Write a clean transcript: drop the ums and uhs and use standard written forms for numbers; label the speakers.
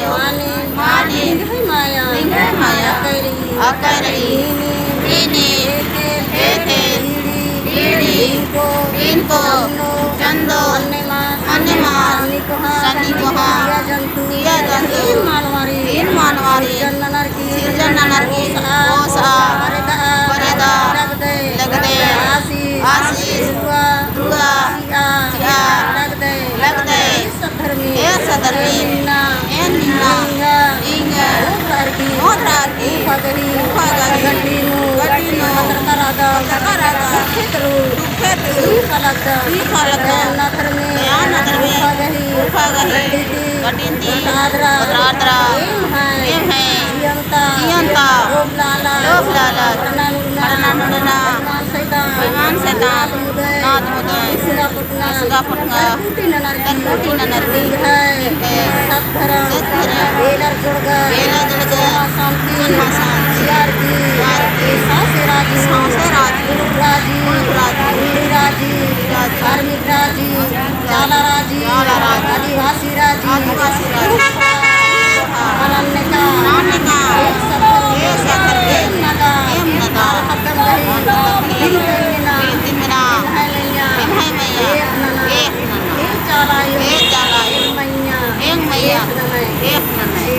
Speaker 1: Mani,
Speaker 2: Mani,
Speaker 1: Himaya,
Speaker 2: Himaya,
Speaker 1: Akari,
Speaker 2: Akari, Ini, Etel, Iri, Inko, Chando, Annima, Sanikoha, Dia Jantu, In Manwari, Sirjan Anarki, Osa, Pareda, Lagde, Asis, Dua, Sia, Lagde, Sadarmi, Enna, Inga, Motraki, Upagari, Gatinu, Katarada, Khetru, Ikhalada, Natarme, Upagari, Gatinti, Radra, Em hai, Jiyanta, Loblala, Parananuna, Iman Setan, Nath Muday, Singapurna, Tanputi Nanarvi, Sathara, Bela Jurga, Santi, Yarki, Saseraji, Raji, Karmik Raji, Chala Raji, Adivasi Raji, Ananneka, Ek Sathar, Em Nada, Alhakam Gahi, Timina, Imhaimaya, Ek Chala, Em Maya, Ek Nanai,